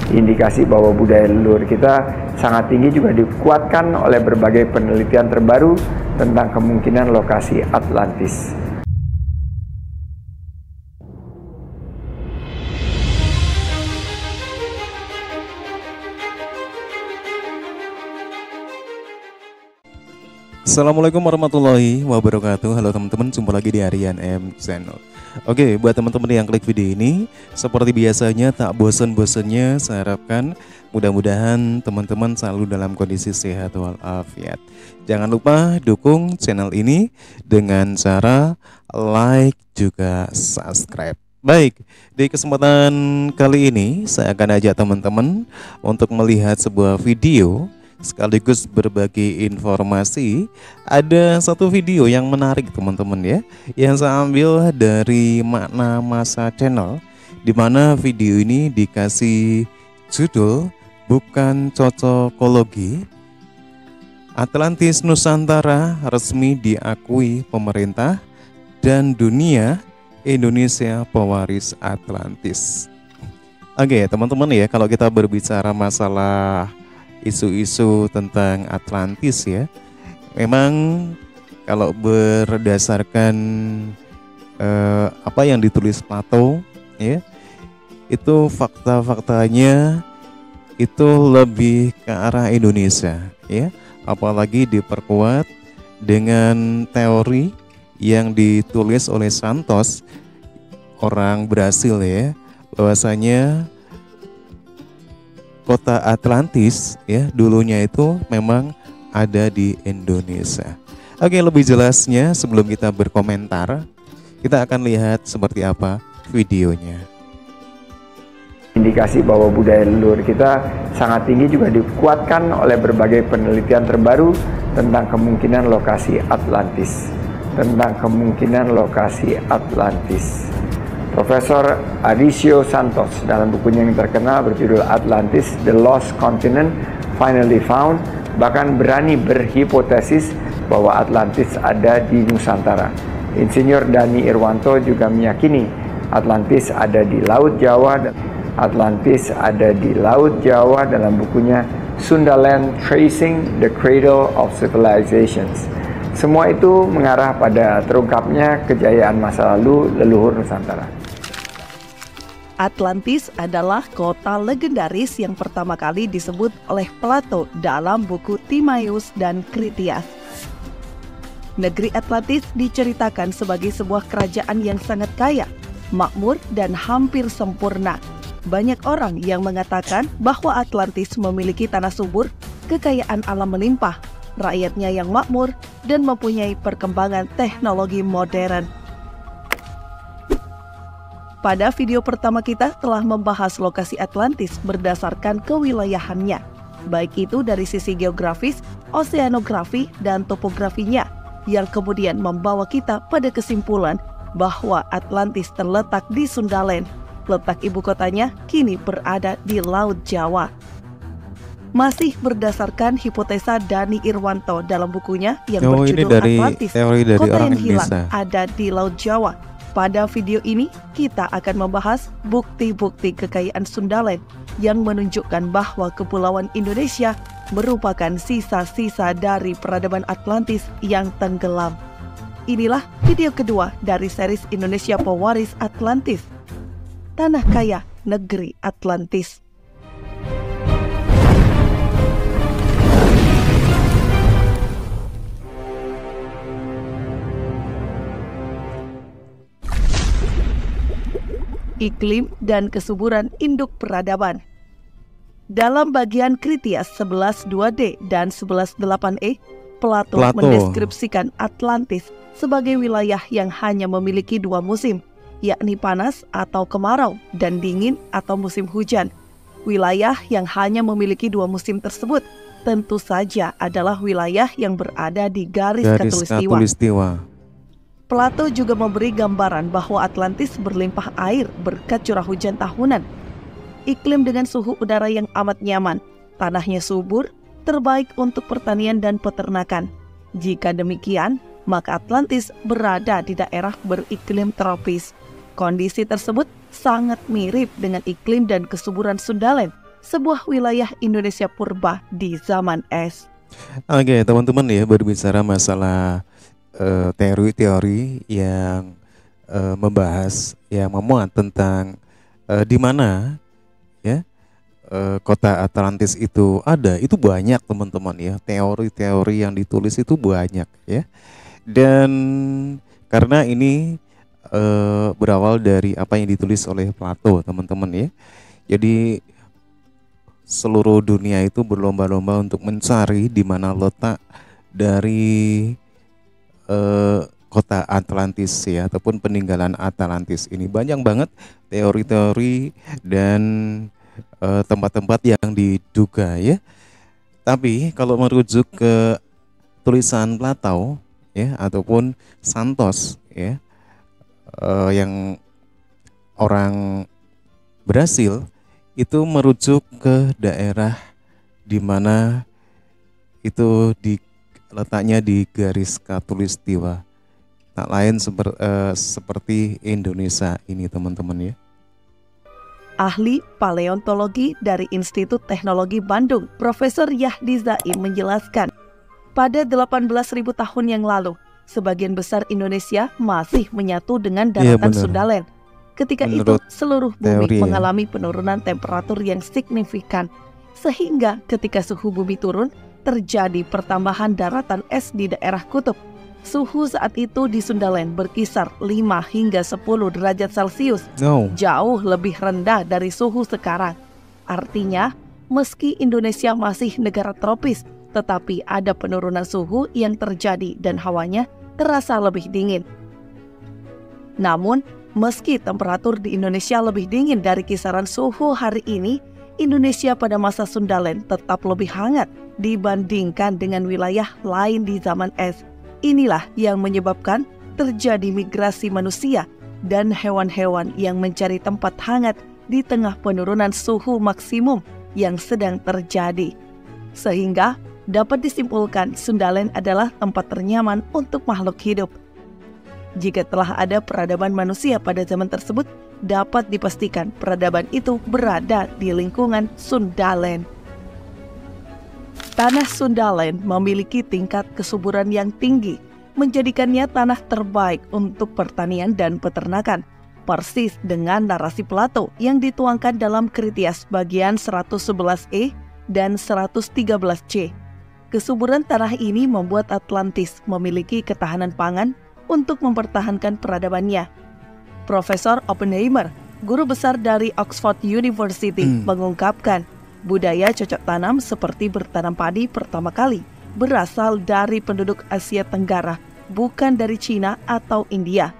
Indikasi bahwa budaya leluhur kita sangat tinggi juga dikuatkan oleh berbagai penelitian terbaru tentang kemungkinan lokasi Atlantis. Assalamualaikum warahmatullahi wabarakatuh. Halo teman-teman, jumpa lagi di Aryan M Channel. Oke, buat teman-teman yang klik video ini, seperti biasanya tak bosan-bosannya, saya harapkan mudah-mudahan teman-teman selalu dalam kondisi sehat walafiat. Jangan lupa dukung channel ini dengan cara like juga subscribe. Baik, di kesempatan kali ini saya akan ajak teman-teman untuk melihat sebuah video sekaligus berbagi informasi. Ada satu video yang menarik teman-teman ya, yang saya ambil dari Makna Masa Channel, dimana video ini dikasih judul Bukan Cocokologi, Atlantis Nusantara resmi diakui pemerintah dan dunia, Indonesia pewaris Atlantis. Oke teman-teman ya, kalau kita berbicara masalah isu-isu tentang Atlantis ya, memang kalau berdasarkan apa yang ditulis Plato ya, itu fakta-faktanya itu lebih ke arah Indonesia ya, apalagi diperkuat dengan teori yang ditulis oleh Santos, orang Brasil ya, bahwasanya kota Atlantis ya dulunya itu memang ada di Indonesia. Oke, lebih jelasnya sebelum kita berkomentar, kita akan lihat seperti apa videonya. Indikasi bahwa budaya leluhur kita sangat tinggi juga dikuatkan oleh berbagai penelitian terbaru tentang kemungkinan lokasi Atlantis. Profesor Adisio Santos dalam bukunya yang terkenal berjudul Atlantis, The Lost Continent Finally Found, bahkan berani berhipotesis bahwa Atlantis ada di Nusantara. Insinyur Dani Irwanto juga meyakini Atlantis ada di Laut Jawa dalam bukunya Sundaland Tracing the Cradle of Civilizations. Semua itu mengarah pada terungkapnya kejayaan masa lalu leluhur Nusantara. Atlantis adalah kota legendaris yang pertama kali disebut oleh Plato dalam buku Timaeus dan Critias. Negeri Atlantis diceritakan sebagai sebuah kerajaan yang sangat kaya, makmur, dan hampir sempurna. Banyak orang yang mengatakan bahwa Atlantis memiliki tanah subur, kekayaan alam melimpah, rakyatnya yang makmur, dan mempunyai perkembangan teknologi modern. Pada video pertama kita telah membahas lokasi Atlantis berdasarkan kewilayahannya, baik itu dari sisi geografis, oseanografi, dan topografinya, yang kemudian membawa kita pada kesimpulan bahwa Atlantis terletak di Sundaland. Letak ibu kotanya kini berada di Laut Jawa. Masih berdasarkan hipotesa Dani Irwanto dalam bukunya yang berjudul Atlantis, kota yang hilang ada di Laut Jawa. Pada video ini, kita akan membahas bukti-bukti kekayaan Sundaland yang menunjukkan bahwa Kepulauan Indonesia merupakan sisa-sisa dari peradaban Atlantis yang tenggelam. Inilah video kedua dari series Indonesia Pewaris Atlantis, Tanah Kaya Negeri Atlantis. Iklim dan kesuburan induk peradaban. Dalam bagian Critias 11.2d dan 11.8e, Plato mendeskripsikan Atlantis sebagai wilayah yang hanya memiliki dua musim, yakni panas atau kemarau dan dingin atau musim hujan. Wilayah yang hanya memiliki dua musim tersebut tentu saja adalah wilayah yang berada di garis khatulistiwa. Plato juga memberi gambaran bahwa Atlantis berlimpah air berkat curah hujan tahunan. Iklim dengan suhu udara yang amat nyaman, tanahnya subur, terbaik untuk pertanian dan peternakan. Jika demikian, maka Atlantis berada di daerah beriklim tropis. Kondisi tersebut sangat mirip dengan iklim dan kesuburan Sundaland, sebuah wilayah Indonesia purba di zaman es. Oke, teman-teman ya, berbicara masalah teori-teori yang membahas, yang memuat tentang di mana ya kota Atlantis itu ada, itu banyak teman-teman ya, teori-teori yang ditulis itu banyak ya. Dan karena ini berawal dari apa yang ditulis oleh Plato, teman-teman ya. Jadi seluruh dunia itu berlomba-lomba untuk mencari di mana letak dari kota Atlantis ya, ataupun peninggalan Atlantis ini. Banyak banget teori-teori dan tempat-tempat yang diduga ya. Tapi kalau merujuk ke tulisan Plato ya, ataupun Santos ya, yang orang Brasil, itu merujuk ke daerah di mana itu letaknya di garis khatulistiwa, tak lain seperti Indonesia ini, teman-teman ya. Ahli paleontologi dari Institut Teknologi Bandung, Profesor Yahdi Zaim menjelaskan, pada 18.000 tahun yang lalu, sebagian besar Indonesia masih menyatu dengan daratan Sundalen. Ketika itu, seluruh bumi mengalami penurunan temperatur yang signifikan, sehingga ketika suhu bumi turun, terjadi pertambahan daratan es di daerah kutub. Suhu saat itu di Sundalen berkisar 5 hingga 10 derajat Celcius, jauh lebih rendah dari suhu sekarang. Artinya, meski Indonesia masih negara tropis, tetapi ada penurunan suhu yang terjadi dan hawanya terasa lebih dingin. Namun, meski temperatur di Indonesia lebih dingin dari kisaran suhu hari ini, Indonesia pada masa Sundalen tetap lebih hangat dibandingkan dengan wilayah lain di zaman es. Inilah yang menyebabkan terjadi migrasi manusia dan hewan-hewan yang mencari tempat hangat di tengah penurunan suhu maksimum yang sedang terjadi. Sehingga dapat disimpulkan Sundalen adalah tempat ternyaman untuk makhluk hidup. Jika telah ada peradaban manusia pada zaman tersebut, dapat dipastikan peradaban itu berada di lingkungan Sundalen. Tanah Sundalen memiliki tingkat kesuburan yang tinggi, menjadikannya tanah terbaik untuk pertanian dan peternakan, persis dengan narasi Plato yang dituangkan dalam Kritias bagian 111e dan 113c. Kesuburan tanah ini membuat Atlantis memiliki ketahanan pangan untuk mempertahankan peradabannya. Profesor Oppenheimer, guru besar dari Oxford University, mengungkapkan budaya cocok tanam seperti bertanam padi pertama kali berasal dari penduduk Asia Tenggara, bukan dari Cina atau India.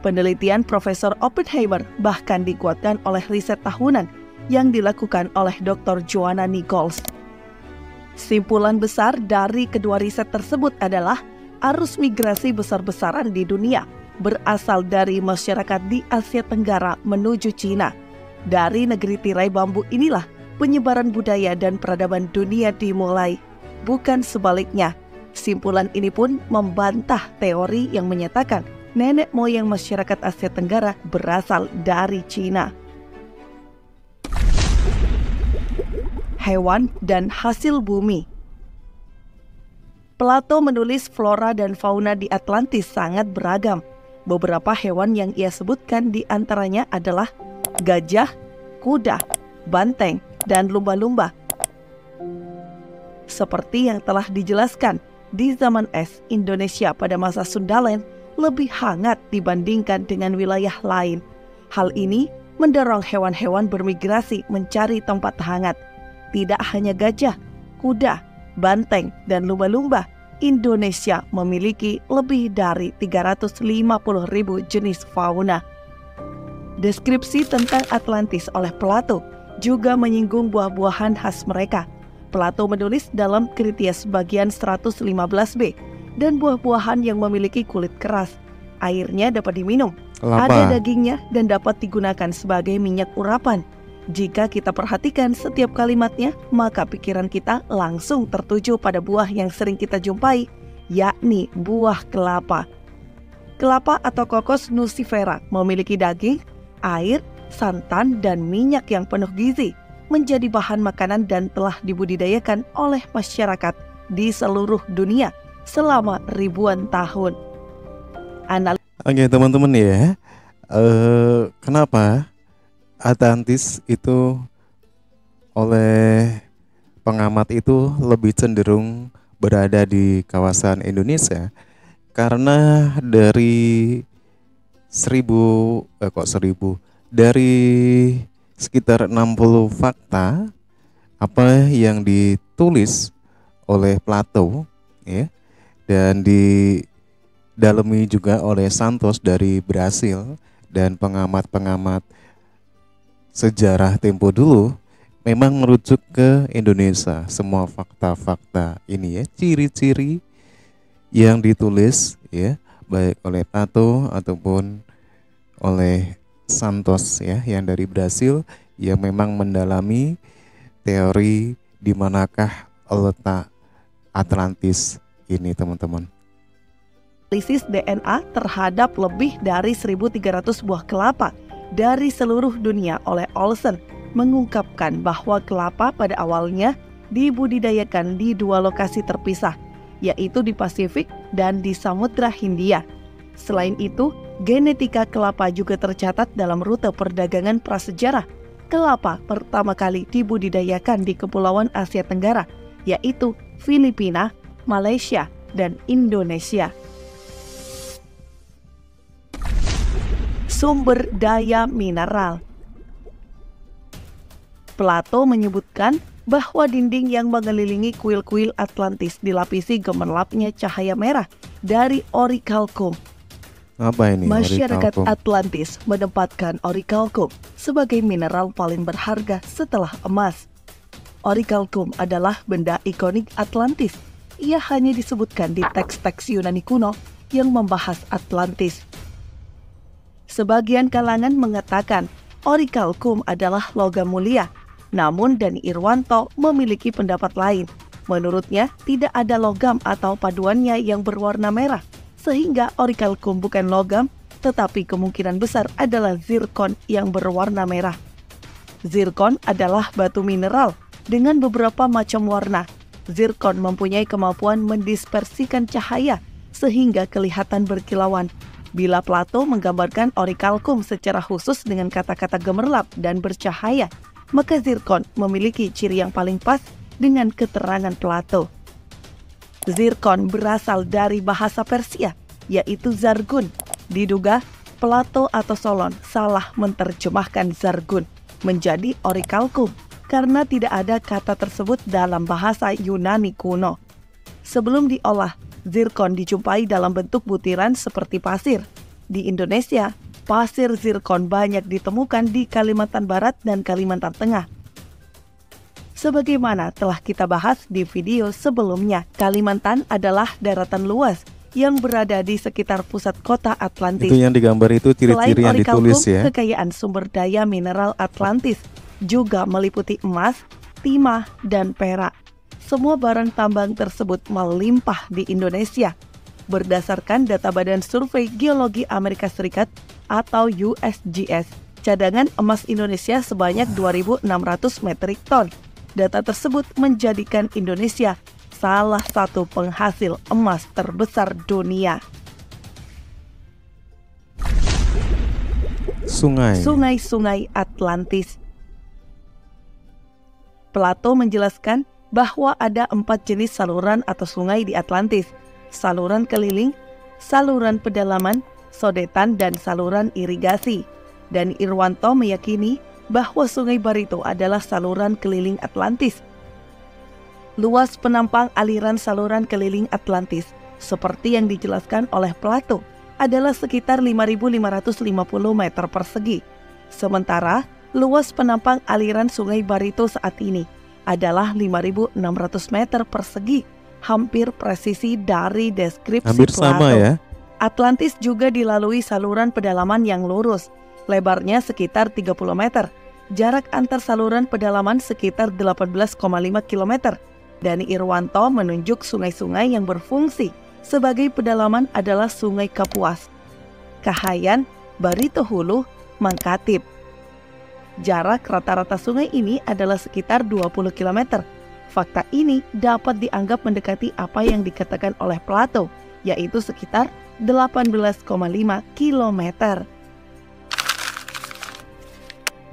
Penelitian Profesor Oppenheimer bahkan dikuatkan oleh riset tahunan yang dilakukan oleh Dr. Joanna Nichols. Simpulan besar dari kedua riset tersebut adalah arus migrasi besar-besaran di dunia berasal dari masyarakat di Asia Tenggara menuju Cina. Dari negeri tirai bambu inilah penyebaran budaya dan peradaban dunia dimulai, bukan sebaliknya. Simpulan ini pun membantah teori yang menyatakan nenek moyang masyarakat Asia Tenggara berasal dari Cina. Hewan dan hasil bumi. Plato menulis flora dan fauna di Atlantis sangat beragam. Beberapa hewan yang ia sebutkan di antaranya adalah gajah, kuda, banteng, dan lumba-lumba. Seperti yang telah dijelaskan, di zaman es, Indonesia pada masa Sundalen lebih hangat dibandingkan dengan wilayah lain. Hal ini mendorong hewan-hewan bermigrasi mencari tempat hangat. Tidak hanya gajah, kuda, banteng, dan lumba-lumba, Indonesia memiliki lebih dari 350.000 jenis fauna. Deskripsi tentang Atlantis oleh Plato juga menyinggung buah-buahan khas mereka. Plato menulis dalam Kritias bagian 115b, dan buah-buahan yang memiliki kulit keras. Airnya dapat diminum, ada dagingnya, dan dapat digunakan sebagai minyak urapan. Jika kita perhatikan setiap kalimatnya, maka pikiran kita langsung tertuju pada buah yang sering kita jumpai, yakni buah kelapa. Kelapa atau kokos nucifera memiliki daging, air, santan, dan minyak yang penuh gizi. menjadi bahan makanan dan telah dibudidayakan oleh masyarakat di seluruh dunia selama ribuan tahun. Oke teman-teman ya, kenapa Atlantis itu oleh pengamat itu lebih cenderung berada di kawasan Indonesia? Karena dari dari sekitar 60 fakta apa yang ditulis oleh Plato ya, dan didalami juga oleh Santos dari Brasil dan pengamat-pengamat sejarah tempo dulu, memang merujuk ke Indonesia. Semua fakta-fakta ini ya, ciri-ciri yang ditulis ya, baik oleh Plato ataupun oleh Santos ya, yang dari Brasil, yang memang mendalami teori di manakah letak Atlantis ini teman-teman. Analisis DNA terhadap lebih dari 1.300 buah kelapa dari seluruh dunia oleh Olsen mengungkapkan bahwa kelapa pada awalnya dibudidayakan di dua lokasi terpisah, yaitu di Pasifik dan di Samudra Hindia. Selain itu, genetika kelapa juga tercatat dalam rute perdagangan prasejarah. Kelapa pertama kali dibudidayakan di Kepulauan Asia Tenggara, yaitu Filipina, Malaysia, dan Indonesia. Sumber daya mineral. Plato menyebutkan bahwa dinding yang mengelilingi kuil-kuil Atlantis dilapisi gemerlapnya cahaya merah dari orichalcum. Apa ini? Masyarakat Orichalcum? Atlantis menempatkan orichalcum sebagai mineral paling berharga setelah emas. Orichalcum adalah benda ikonik Atlantis. Ia hanya disebutkan di teks-teks Yunani kuno yang membahas Atlantis. Sebagian kalangan mengatakan orichalcum adalah logam mulia, namun Dani Irwanto memiliki pendapat lain. Menurutnya, tidak ada logam atau paduannya yang berwarna merah, sehingga orichalcum bukan logam, tetapi kemungkinan besar adalah zirkon yang berwarna merah. Zirkon adalah batu mineral dengan beberapa macam warna. Zirkon mempunyai kemampuan mendispersikan cahaya sehingga kelihatan berkilauan. Bila Plato menggambarkan orichalcum secara khusus dengan kata-kata gemerlap dan bercahaya, maka zirkon memiliki ciri yang paling pas dengan keterangan Plato. Zirkon berasal dari bahasa Persia, yaitu zargun. Diduga Plato atau Solon salah menerjemahkan zargun menjadi orichalcum karena tidak ada kata tersebut dalam bahasa Yunani kuno. Sebelum diolah, zirkon dijumpai dalam bentuk butiran seperti pasir. Di Indonesia, pasir zirkon banyak ditemukan di Kalimantan Barat dan Kalimantan Tengah. Sebagaimana telah kita bahas di video sebelumnya, Kalimantan adalah daratan luas yang berada di sekitar pusat kota Atlantis. Itu yang digambar itu ciri-ciri yang ditulis ya. Kekayaan sumber daya mineral Atlantis juga meliputi emas, timah, dan perak. Semua barang tambang tersebut melimpah di Indonesia. Berdasarkan data Badan Survei Geologi Amerika Serikat atau USGS, cadangan emas Indonesia sebanyak 2.600 metrik ton. Data tersebut menjadikan Indonesia salah satu penghasil emas terbesar dunia. Sungai-sungai Atlantis. Plato menjelaskan bahwa ada 4 jenis saluran atau sungai di Atlantis: saluran keliling, saluran pedalaman, sodetan, dan saluran irigasi. Dan Irwanto meyakini bahwa Sungai Barito adalah saluran keliling Atlantis. Luas penampang aliran saluran keliling Atlantis, seperti yang dijelaskan oleh Plato, adalah sekitar 5.550 meter persegi. Sementara luas penampang aliran Sungai Barito saat ini adalah 5.600 meter persegi, hampir presisi dari deskripsi hampir Plato. Sama ya. Atlantis juga dilalui saluran pedalaman yang lurus, lebarnya sekitar 30 meter. Jarak antar saluran pedalaman sekitar 18,5 km. Dani Irwanto menunjuk sungai-sungai yang berfungsi sebagai pedalaman adalah Sungai Kapuas, Kahayan, Barito Hulu, Mangkatip. Jarak rata-rata sungai ini adalah sekitar 20 km. Fakta ini dapat dianggap mendekati apa yang dikatakan oleh Plato, yaitu sekitar 18,5 km.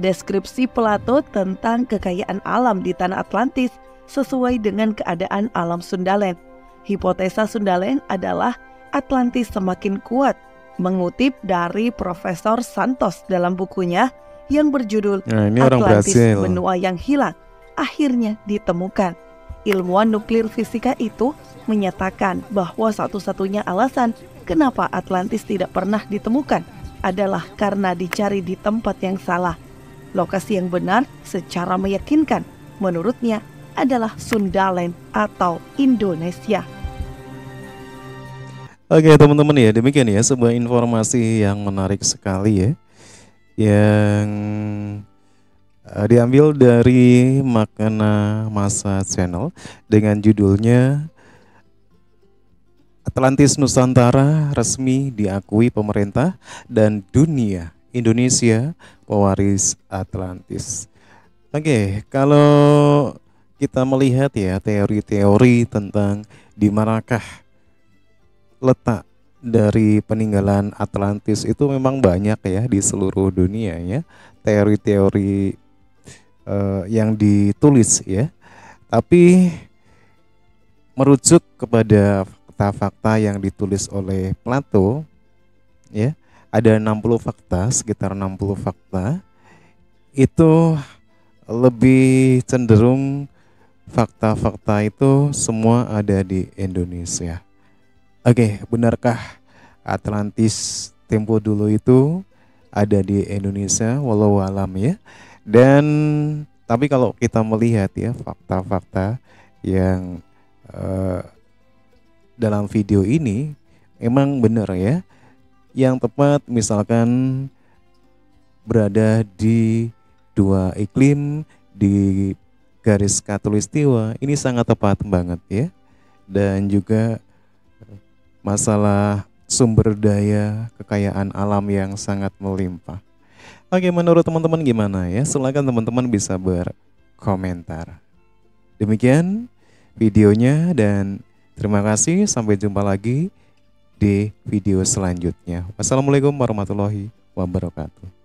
Deskripsi Plato tentang kekayaan alam di tanah Atlantis sesuai dengan keadaan alam Sundaland. Hipotesa Sundaland adalah Atlantis semakin kuat, mengutip dari Profesor Santos dalam bukunya yang berjudul Atlantis Benua yang Hilang akhirnya ditemukan. Ilmuwan nuklir fisika itu menyatakan bahwa satu-satunya alasan kenapa Atlantis tidak pernah ditemukan adalah karena dicari di tempat yang salah. Lokasi yang benar secara meyakinkan menurutnya adalah Sundaland atau Indonesia. Oke teman-teman ya, demikian ya sebuah informasi yang menarik sekali ya, yang diambil dari Makna Masa Channel dengan judulnya Atlantis Nusantara resmi diakui pemerintah dan dunia, Indonesia pewaris Atlantis. Oke, kalau kita melihat ya teori-teori tentang di manakah letak dari peninggalan Atlantis itu memang banyak ya di seluruh dunia ya, teori-teori yang ditulis ya, tapi merujuk kepada fakta-fakta yang ditulis oleh Plato ya, ada 60 fakta, sekitar 60 fakta itu lebih cenderung fakta-fakta itu semua ada di Indonesia. Oke, benarkah Atlantis tempo dulu itu ada di Indonesia? Walau alam ya. Dan tapi kalau kita melihat ya fakta-fakta yang dalam video ini memang benar ya. Yang tepat misalkan berada di dua iklim di garis khatulistiwa, ini sangat tepat banget ya. Dan juga masalah sumber daya kekayaan alam yang sangat melimpah. Oke, menurut teman-teman gimana ya? Silakan teman-teman bisa berkomentar. Demikian videonya dan terima kasih, sampai jumpa lagi di video selanjutnya. Wassalamualaikum warahmatullahi wabarakatuh.